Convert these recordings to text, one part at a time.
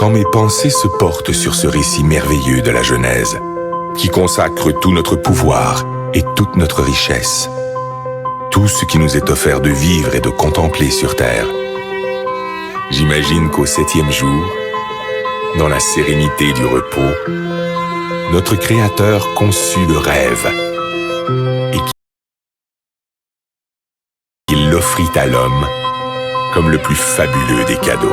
Quand mes pensées se portent sur ce récit merveilleux de la Genèse, qui consacre tout notre pouvoir et toute notre richesse, tout ce qui nous est offert de vivre et de contempler sur terre, j'imagine qu'au 7e jour, dans la sérénité du repos, notre Créateur conçut le rêve et qu'il l'offrit à l'homme comme le plus fabuleux des cadeaux.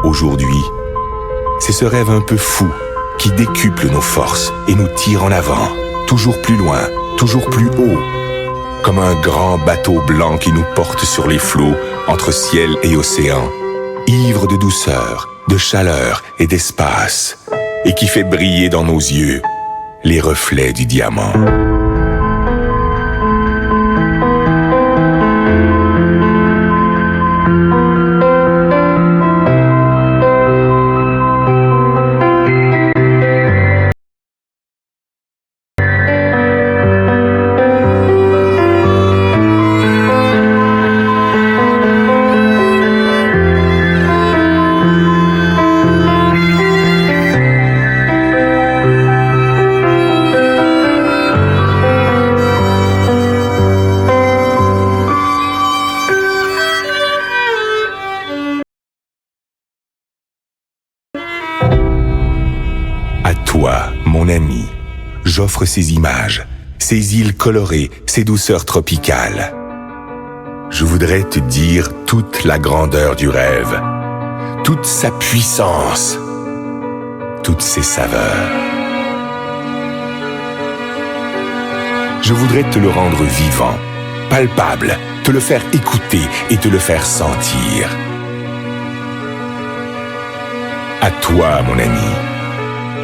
Aujourd'hui, c'est ce rêve un peu fou qui décuple nos forces et nous tire en avant, toujours plus loin, toujours plus haut, comme un grand bateau blanc qui nous porte sur les flots entre ciel et océan, ivre de douceur, de chaleur et d'espace, et qui fait briller dans nos yeux les reflets du diamant. À toi, mon ami, j'offre ces images, ces îles colorées, ces douceurs tropicales. Je voudrais te dire toute la grandeur du rêve, toute sa puissance, toutes ses saveurs. Je voudrais te le rendre vivant, palpable, te le faire écouter et te le faire sentir. À toi, mon ami,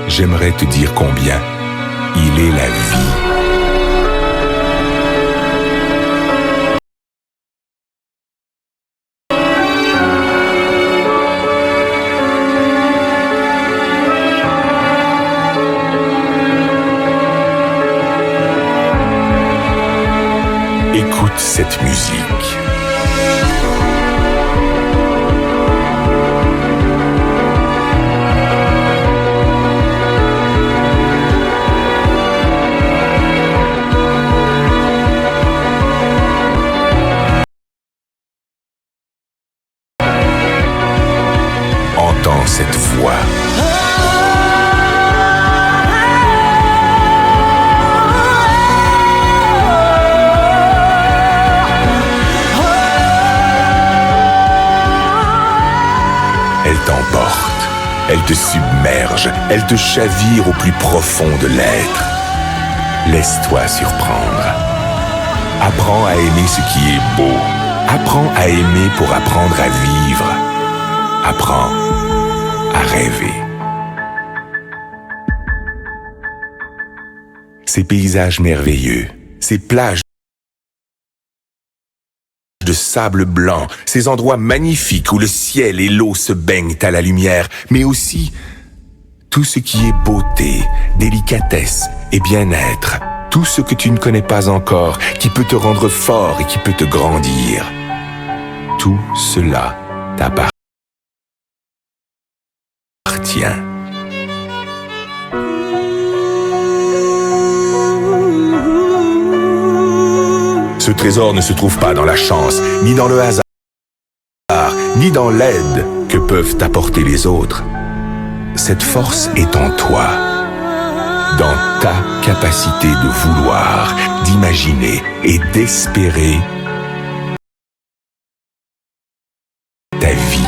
j'aimerais te dire combien il est la vie. Écoute cette musique. Entends cette voix. Elle t'emporte, elle te submerge, elle te chavire au plus profond de l'être. Laisse-toi surprendre. Apprends à aimer ce qui est beau. Apprends à aimer pour apprendre à vivre. Apprends à rêver. Ces paysages merveilleux, ces plages de sable blanc, ces endroits magnifiques où le ciel et l'eau se baignent à la lumière, mais aussi tout ce qui est beauté, délicatesse et bien-être, tout ce que tu ne connais pas encore, qui peut te rendre fort et qui peut te grandir. Tout cela t'appartient. Ce trésor ne se trouve pas dans la chance, ni dans le hasard, ni dans l'aide que peuvent t'apporter les autres. Cette force est en toi, dans ta capacité de vouloir, d'imaginer et d'espérer ta vie.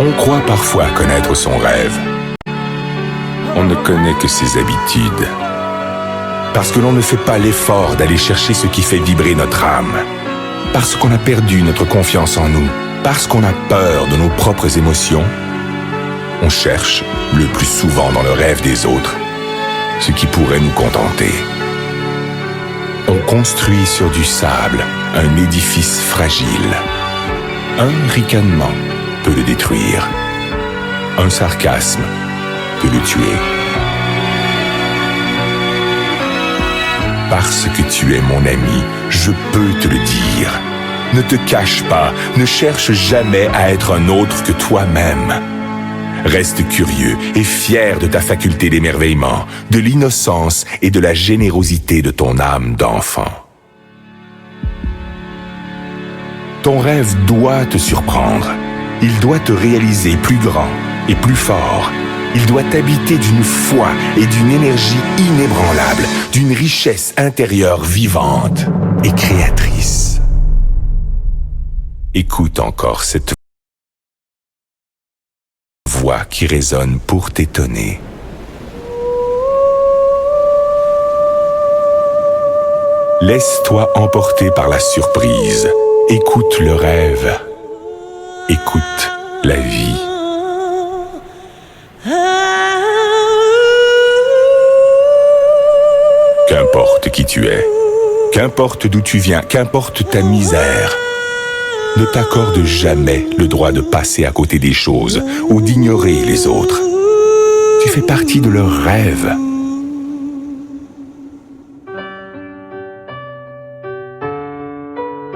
On croit parfois connaître son rêve. On ne connaît que ses habitudes. Parce que l'on ne fait pas l'effort d'aller chercher ce qui fait vibrer notre âme. Parce qu'on a perdu notre confiance en nous. Parce qu'on a peur de nos propres émotions. On cherche, le plus souvent dans le rêve des autres, ce qui pourrait nous contenter. On construit sur du sable un édifice fragile. Un ricanement peut le détruire. Un sarcasme peut le tuer. Parce que tu es mon ami, je peux te le dire. Ne te cache pas, ne cherche jamais à être un autre que toi-même. Reste curieux et fier de ta faculté d'émerveillement, de l'innocence et de la générosité de ton âme d'enfant. Ton rêve doit te surprendre. Il doit te réaliser plus grand et plus fort. Il doit t'habiter d'une foi et d'une énergie inébranlable, d'une richesse intérieure vivante et créatrice. Écoute encore cette voix qui résonne pour t'étonner. Laisse-toi emporter par la surprise. Écoute le rêve. Écoute la vie. Qu'importe qui tu es, qu'importe d'où tu viens, qu'importe ta misère, ne t'accorde jamais le droit de passer à côté des choses ou d'ignorer les autres. Tu fais partie de leurs rêves.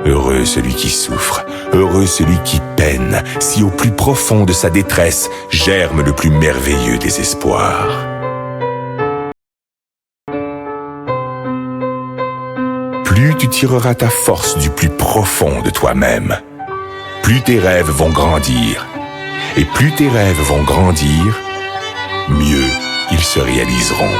Heureux celui qui souffre, heureux celui qui peine, si au plus profond de sa détresse germe le plus merveilleux des espoirs. Plus tu tireras ta force du plus profond de toi-même, plus tes rêves vont grandir. Et plus tes rêves vont grandir, mieux ils se réaliseront.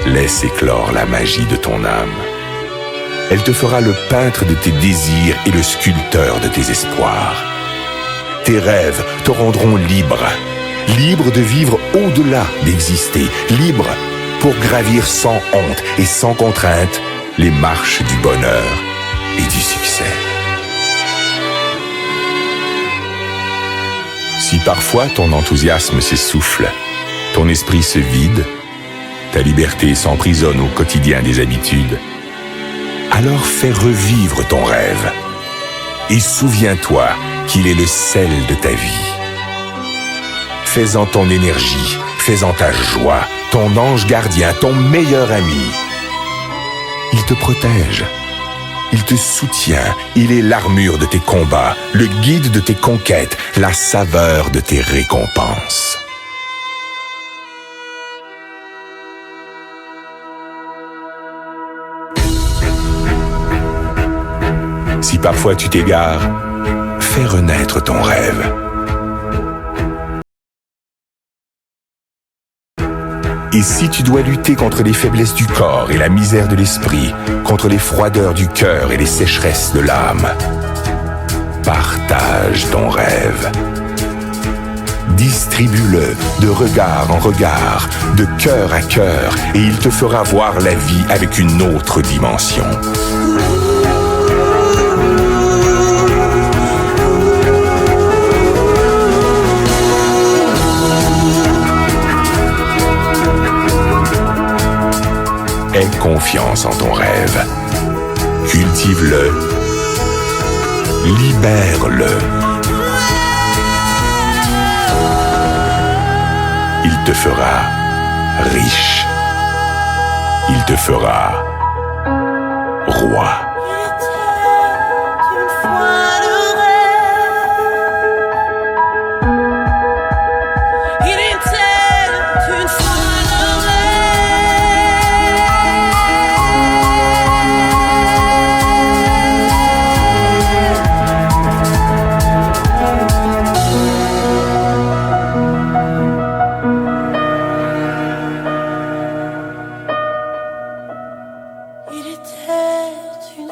Laisse éclore la magie de ton âme. Elle te fera le peintre de tes désirs et le sculpteur de tes espoirs. Tes rêves te rendront libre, libre de vivre au-delà d'exister, libre pour gravir sans honte et sans contrainte les marches du bonheur et du succès. Si parfois ton enthousiasme s'essouffle, ton esprit se vide, ta liberté s'emprisonne au quotidien des habitudes, alors fais revivre ton rêve et souviens-toi qu'il est le sel de ta vie. Fais-en ton énergie, fais-en ta joie, ton ange gardien, ton meilleur ami. Il te protège, il te soutient, il est l'armure de tes combats, le guide de tes conquêtes, la saveur de tes récompenses. Si parfois tu t'égares, fais renaître ton rêve. Et si tu dois lutter contre les faiblesses du corps et la misère de l'esprit, contre les froideurs du cœur et les sécheresses de l'âme, partage ton rêve. Distribue-le de regard en regard, de cœur à cœur, et il te fera voir la vie avec une autre dimension. Aie confiance en ton rêve. Cultive-le. Libère-le. Il te fera riche. Il te fera roi. Il était une